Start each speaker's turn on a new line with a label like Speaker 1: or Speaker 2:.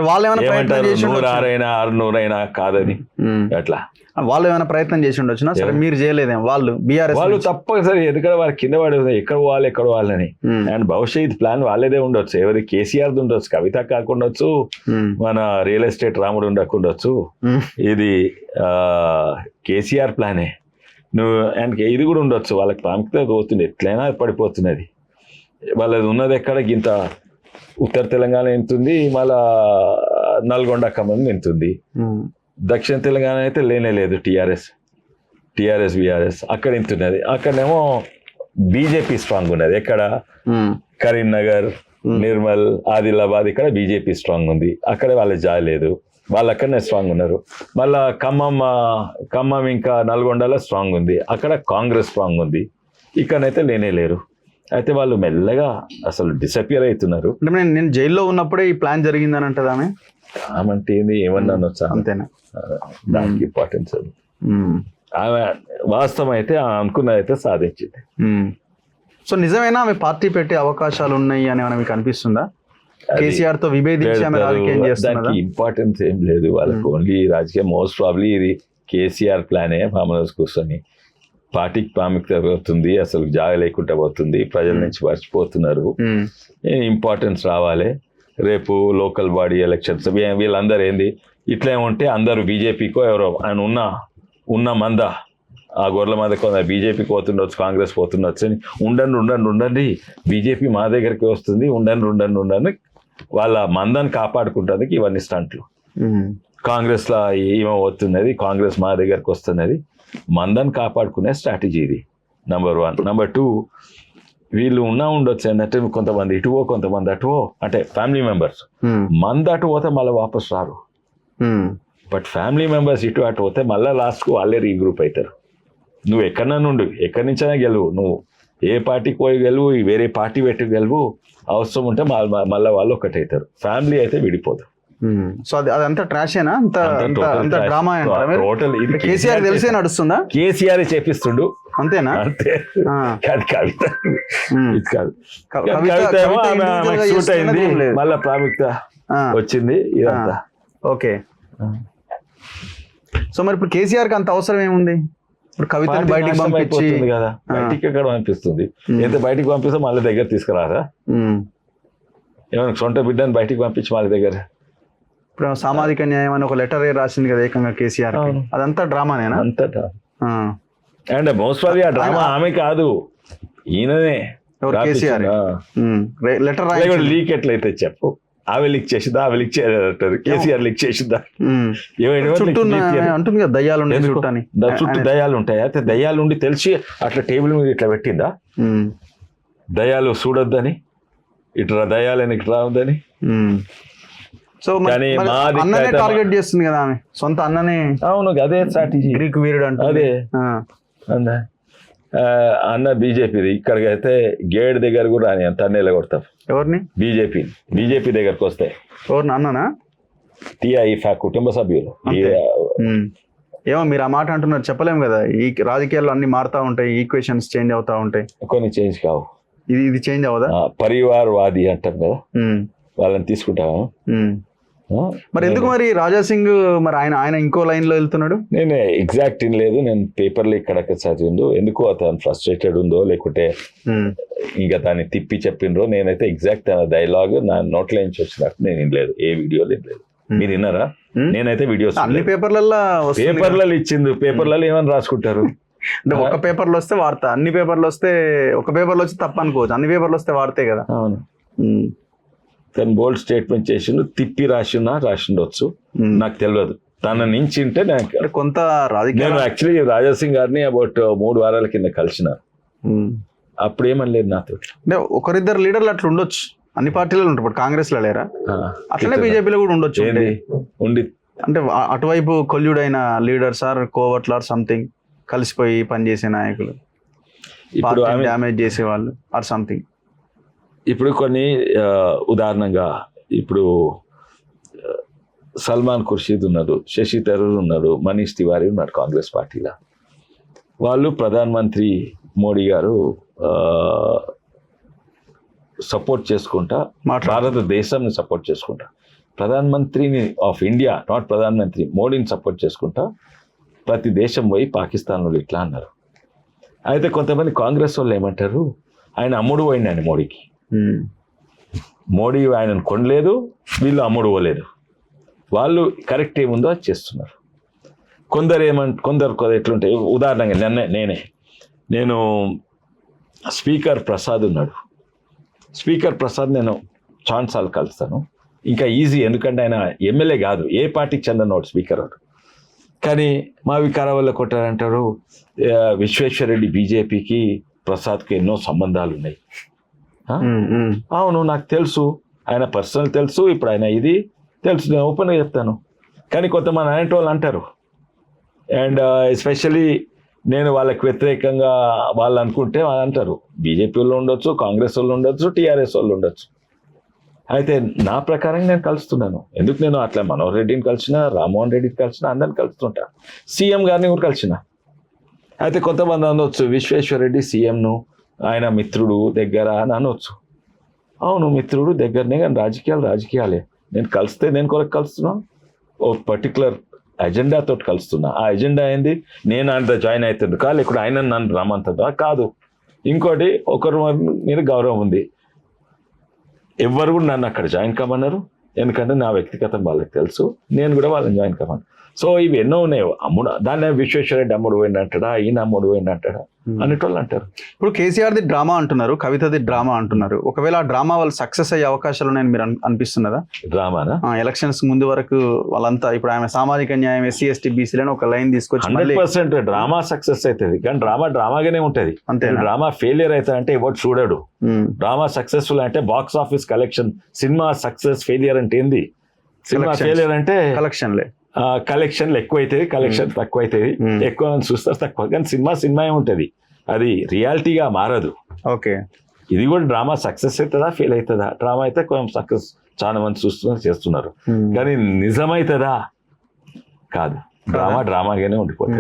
Speaker 1: వాళ్ళు ఏమైనా ప్రయత్నం చేసి
Speaker 2: 100 600 కాదని అట్లా
Speaker 1: వాళ్ళు ఏమైనా ప్రయత్నం చేసి ఉండొచ్చునా? సరే మీరు చేయలేదేమో, వాళ్ళు బీఆర్ఎస్
Speaker 2: వాళ్ళు తప్పనిసరి ఎందుకంటే వాళ్ళ కింద పడి ఎక్కడ వాళ్ళని అండ్ భవిష్యత్ ప్లాన్ వాళ్ళదే ఉండొచ్చు. ఎవరి కేసీఆర్ ఉండొచ్చు, కవిత కాకుండొచ్చు, మన రియల్ ఎస్టేట్ రాముడు ఉండకుండొచ్చు. ఇది కేసీఆర్ ప్లానే. నువ్వు అండ్ ఇది కూడా ఉండొచ్చు. వాళ్ళకి ప్రాముఖ్యత పోతుంది, ఎట్లయినా పడిపోతున్నది. వాళ్ళది ఉన్నది ఎక్కడ గింత ఉత్తర తెలంగాణ ఎంతుంది, మళ్ళా నల్గొండ ఖమ్మం ఎంతుంది. దక్షిణ తెలంగాణ అయితే లేనే లేదు. టీఆర్ఎస్ బీఆర్ఎస్ అక్కడ ఎంతున్నది. అక్కడనేమో బీజేపీ స్ట్రాంగ్ ఉన్నది. ఎక్కడ కరీంనగర్, నిర్మల్, ఆదిలాబాద్ ఇక్కడ బీజేపీ స్ట్రాంగ్ ఉంది. అక్కడ వాళ్ళకి జాలేదు, వాళ్ళు అక్కడనే స్ట్రాంగ్ ఉన్నారు. మళ్ళా ఖమ్మం ఇంకా నల్గొండలో స్ట్రాంగ్ ఉంది. అక్కడ కాంగ్రెస్ స్ట్రాంగ్ ఉంది. ఇక్కడనైతే లేనే లేరు. అయితే వాళ్ళు మెల్లగా అసలు డిసపియర్ అవుతున్నారు.
Speaker 1: అంటే నేను జైల్లో ఉన్నప్పుడే ఈ ప్లాన్ జరిగిందని అంటది ఆమె.
Speaker 2: ఆమంటే ఏమన్నా అనొచ్చా?
Speaker 1: అంతేనా?
Speaker 2: దానికి ఇంపార్టెన్స్ అది. ఆమె వాస్తవం అయితే అనుకున్నది అయితే సాధించింది.
Speaker 1: సో నిజమేనా ఆమె పార్టీ పెట్టే అవకాశాలు ఉన్నాయి అని ఏమైనా మీకు అనిపిస్తుందా? కేసీఆర్ తో విభేదించి ఆమె రాజకీయం చేస్తున్నదా?
Speaker 2: దానికి ఇంపార్టెన్స్ ఏం లేదు వాళ్ళకి. ఓన్లీ రాజకీయం. మోస్ట్ ప్రాబ్లీ ఇది కేసీఆర్ ప్లానే. ఫామ్ హౌస్ కూర్చొని పార్టీకి ప్రాముఖ్యత పోతుంది, అసలు జాగ లేకుండా పోతుంది, ప్రజల నుంచి మర్చిపోతున్నారు. ఇంపార్టెన్స్ రావాలి. రేపు లోకల్ బాడీ ఎలక్షన్స్ వీళ్ళందరూ ఏంది ఇట్లా ఉంటే అందరూ బీజేపీకో ఎవరో ఆయన ఉన్న మంద ఆ గొర్రెల మంద కొందరు బీజేపీకి పోతుండొచ్చు, కాంగ్రెస్ పోతుండొచ్చు అని ఉండండి బీజేపీ మా దగ్గరికి వస్తుంది, ఉండండి వాళ్ళ మందని కాపాడుకుంటానికి ఇవన్నీ స్టంట్లు. కాంగ్రెస్లో ఏమో వస్తున్నది, కాంగ్రెస్ మా దగ్గరకు వస్తున్నది, మందని కాపాడుకునే స్ట్రాటజీ ఇది. నెంబర్ 1. నెంబర్ 2, వీళ్ళు ఉండొచ్చు ఏంటంటే కొంతమంది ఇటువో కొంతమంది అటువో, అంటే ఫ్యామిలీ మెంబర్స్. మంది అటు పోతే మళ్ళీ వాపస్ రారు. బట్ ఫ్యామిలీ మెంబర్స్ ఇటు అటు పోతే మళ్ళీ లాస్ట్కు వాళ్ళే రీగ్రూప్ అవుతారు. నువ్వు ఎక్కడన్నా నుండి ఎక్కడి నుంచైనా గెలువు, నువ్వు ఏ పార్టీకి పోయి గెలువు, వేరే పార్టీ పెట్టి గెలువు, అవసరం ఉంటే మళ్ళీ వాళ్ళు ఒకటవుతారు. ఫ్యామిలీ అయితే విడిపోదు.
Speaker 1: సో అదంతా ట్రాషేనా? అంత డ్రామా
Speaker 2: టోటల్. ఇది
Speaker 1: కేసీఆర్ తెలిసే నడుస్తుందా?
Speaker 2: కేసీఆర్ చేపిస్తుండు
Speaker 1: అంతేనా?
Speaker 2: అంతే. కవిత ఏమో ఆమె సూట్ అయింది, మళ్ళా ప్రాముఖ్యత వచ్చింది ఇదంతా.
Speaker 1: ఓకే. సో మరి ఇప్పుడు కేసీఆర్ కి అంత అవసరం ఏముంది? ఇప్పుడు కవితని బయటికి పంపించింది
Speaker 2: కదా, బయటికి ఎక్కడ పంపిస్తుంది? ఎంత బయటికి పంపిస్తే మళ్ళీ దగ్గర తీసుకురారా? ఏమైనా సొంత బిడ్డని బయటికి పంపించి మళ్ళీ దగ్గర.
Speaker 1: ఇప్పుడు సామాజిక న్యాయం అని ఒక లెటర్ రాసింది కదా ఏకంగా కేసీఆర్. అదంతా డ్రామానేనా?
Speaker 2: అంతా డ్రామా. అండ్ మోస్ట్ ప్రాబ్లీ ఆ డ్రామా ఆమె కాదు, ఈయననే.
Speaker 1: కేసీఆర్ లెటర్
Speaker 2: లీక్ ఎట్లయితే చెప్పు. ఆమె లీక్ చేసిద్దా, ఆమె లీక్ చేయదంటారు. కేసీఆర్ లీక్ చేసిద్దా?
Speaker 1: అంటుంది కదా దయ్యాలు
Speaker 2: చుట్టూ దయ్యాలు ఉంటాయి. అయితే దయ్యాలు ఉండి తెలిసి అట్లా టేబుల్ మీద ఇట్లా పెట్టిందా? దయ్యాలు చూడొద్దని, ఇట్లా దయ్యాలని ఇట్లా రావద్దని.
Speaker 1: సో అన్ననే టార్గెట్ చేస్తుంది కదా ఆమె, సొంత అన్ననే.
Speaker 2: అవును, అదే స్ట్రాటజీ.
Speaker 1: గ్రీక్ వీరుడు అంటే
Speaker 2: అదే అన్న బీజేపీది. ఇక్కడికి అయితే గేట్ దగ్గర కూడా రాని అంత అన్నీలో కొడతాం.
Speaker 1: ఎవరిని?
Speaker 2: బీజేపీ దగ్గరకు వస్తాయి.
Speaker 1: ఎవరిని? అన్ననా?
Speaker 2: టీఐఫా కుటుంబ సభ్యులు.
Speaker 1: ఏమో మీరు ఆ మాట అంటున్నారు, చెప్పలేము కదా. ఈ రాజకీయాల్లో అన్ని మారుతా ఉంటాయి, ఈక్వేషన్స్ చేంజ్ అవుతా ఉంటాయి.
Speaker 2: కొన్ని చేంజ్ కావు.
Speaker 1: ఇది చేంజ్ అవదా?
Speaker 2: పరివారవాది అంటాం కదా, వాళ్ళని తీసుకుంటావా?
Speaker 1: మరి ఎందుకు మరి రాజా సింగ్ మరి ఆయన ఇంకో లైన్ లో వెళ్తున్నాడు?
Speaker 2: నేను ఎగ్జాక్ట్ లేదు, నేను పేపర్లో ఇక్కడ చదివిందో ఎందుకో అతను ఫ్రస్ట్రేటెడ్ ఉందో లేకుంటే ఇంకా దాన్ని తిప్పి చెప్పిండ్రో. నేనైతే ఎగ్జాక్ట్ తన డైలాగ్ నా నోట్లో నుంచి వచ్చినట్టు నేను వినలేదు, ఏ వీడియోలో వినలేదు. మీరు విన్నారా? నేనైతే వీడియోస్
Speaker 1: అన్ని పేపర్లలో
Speaker 2: ఇచ్చింది. పేపర్లలో ఏమని రాసుకుంటారు
Speaker 1: అంటే ఒక పేపర్లో వస్తే వార్త, అన్ని పేపర్లు వస్తే ఒక పేపర్లో వచ్చి తప్ప అనుకోవచ్చు, అన్ని పేపర్లు వస్తే వార్తే కదా.
Speaker 2: అవును. తను బోల్డ్ స్టేట్మెంట్ చేసిండు, తిప్పి రాసిండొచ్చు, నాకు తెలియదు. తన నుంచి ఉంటే నాకు
Speaker 1: కొంత రాజకీయ.
Speaker 2: నేను యాక్చువల్లీ రాజా సింగ్ గారిని అబౌట్ 3 వారాల కింద కలిసిన, అప్పుడు ఏమనలేదు నాతో.
Speaker 1: అంటే ఒకరిద్దరు లీడర్లు అట్లా ఉండొచ్చు, అన్ని పార్టీలలో ఉంటారు. ఇప్పుడు కాంగ్రెస్ లో లేరా? అట్లనే బీజేపీలో కూడా ఉండొచ్చు.
Speaker 2: ఉండి
Speaker 1: అంటే అటువైపు కొల్యుడైన లీడర్స్ ఆర్ కోవట్లు ఆర్ సంథింగ్ కలిసిపోయి పనిచేసే నాయకులు, ఇప్పుడు డ్యామేజ్ చేసే వాళ్ళు ఆర్ సంథింగ్.
Speaker 2: ఇప్పుడు కొన్ని ఉదాహరణంగా ఇప్పుడు సల్మాన్ ఖుర్షీద్ ఉన్నారు, శశి థరూర్ ఉన్నారు, మనీష్ తివారీ ఉన్నారు కాంగ్రెస్ పార్టీలో. వాళ్ళు ప్రధానమంత్రి మోడీ గారు సపోర్ట్ చేసుకుంటా, భారతదేశాన్ని సపోర్ట్ చేసుకుంటా ప్రధానమంత్రిని ఆఫ్ ఇండియా, నాట్ ప్రధానమంత్రి మోడీని సపోర్ట్ చేసుకుంటా ప్రతి దేశం పోయి పాకిస్తాన్ వాళ్ళు ఇట్లా అన్నారు. అయితే కొంతమంది కాంగ్రెస్ వాళ్ళు ఏమంటారు, ఆయన అమ్ముడు పోయిండండి మోడీకి, మోడీ ఆయనను కొనలేదు, వీళ్ళు అమ్ముడు పోలేదు, వాళ్ళు కరెక్ట్ ఏముందో అది చేస్తున్నారు. కొందరు ఎట్లుంటే, ఉదాహరణగా నేను స్పీకర్ ప్రసాద్ ఉన్నాడు, స్పీకర్ ప్రసాద్ నేను చాలాసార్లు కలుస్తాను. ఇంకా ఈజీ, ఎందుకంటే ఆయన ఎమ్మెల్యే కాదు, ఏ పార్టీకి చెందినవాడు స్పీకర్ వాడు. కానీ మా వికారాబాద్లో కొట్టారంటారు, విశ్వేశ్వరరెడ్డి బీజేపీకి ప్రసాద్కి ఎన్నో సంబంధాలు ఉన్నాయి. అవును, నాకు తెలుసు, ఆయన పర్సనల్ తెలుసు, ఇప్పుడు ఆయన ఇది తెలుసు, నేను ఓపెన్గా చెప్తాను. కానీ కొంతమంది అనేటి వాళ్ళు అంటారు, అండ్ ఎస్పెషలీ నేను వాళ్ళకి వ్యతిరేకంగా వాళ్ళు అనుకుంటే వాళ్ళు అంటారు, బీజేపీ వాళ్ళు ఉండొచ్చు, కాంగ్రెస్ వాళ్ళు ఉండొచ్చు, టీఆర్ఎస్ వాళ్ళు ఉండొచ్చు. అయితే నా ప్రకారం నేను కలుస్తున్నాను. ఎందుకు నేను అట్లా మనోహర్ రెడ్డిని కలిసిన, రామ్మోహన్ రెడ్డిని కలిసిన, అందరిని కలుస్తుంటా, సీఎం గారిని కూడా కలిసిన. అయితే కొంతమంది అనవచ్చు, విశ్వేశ్వరరెడ్డి సీఎంను ఆయన మిత్రుడు దగ్గర అని అనవచ్చు. అవును, మిత్రుడు దగ్గరనే, కానీ రాజకీయాలే. నేను కలిస్తే నేను కొరకు కలుస్తున్నాను, ఓ పర్టికులర్ అజెండాతో కలుస్తున్నా. ఆ అజెండా ఏంది, నేను ఆయనతో జాయిన్ అవుతుంది కాదు, ఇక్కడ ఆయన నన్ను రమ్మంటుందా కాదు. ఇంకోటి, ఒకరు మీద గౌరవం ఉంది, ఎవరు కూడా నన్ను అక్కడ జాయిన్ కమ్మన్నారు, ఎందుకంటే నా వ్యక్తిగతం వాళ్ళకి తెలుసు, నేను కూడా వాళ్ళని జాయిన్ కమ్మను. సో ఇవి ఎన్నో ఉన్నాయి. దాన్ని విశ్వేశ్వరరెడ్డి అమ్ముడు పోయిందంటాడా, ఈయన అమ్ముడు పోయిందంటాడా అనేటోళ్ళు అంటారు.
Speaker 1: ఇప్పుడు కేసీఆర్ది డ్రామా అంటున్నారు, కవితది డ్రామా అంటున్నారు. ఒకవేళ ఆ డ్రామా వాళ్ళు సక్సెస్ అయ్యే అవకాశాలు ఉన్నాయని మీరు అనిపిస్తున్నదా?
Speaker 2: డ్రామానా?
Speaker 1: ఎలక్షన్స్ ముందు వరకు వాళ్ళంతా, ఇప్పుడు ఆమె సామాజిక న్యాయం, ఎస్సీ ఎస్టీ బీసీలను ఒక లైన్ తీసుకొచ్చి
Speaker 2: 100% డ్రామా సక్సెస్ అవుతుంది. కానీ డ్రామాగానే ఉంటుంది.
Speaker 1: అంతే.
Speaker 2: డ్రామా ఫెయిలియర్ అవుతుంది అంటే ఎవరు చూడడు. డ్రామా సక్సెస్ఫుల్ అంటే box office collection. Cinema success failure అంటే ఏంది? సినిమా ఫెయిలియర్ అంటే కలెక్షన్లు ఎక్కువ అవుతుంది, కలెక్షన్ తక్కువ అవుతుంది, ఎక్కువ చూస్తారు తక్కువ. కానీ సినిమా ఉంటుంది, అది రియాలిటీగా మారదు.
Speaker 1: ఓకే,
Speaker 2: ఇది కూడా డ్రామా సక్సెస్ అవుతుందా ఫెయిల్ అవుతుందా? డ్రామా అయితే కొంచెం సక్సెస్ చాలా మంది చేస్తున్నారు, కానీ నిజమవుతుందా? కాదు. డ్రామాగానే ఉండిపోతుంది.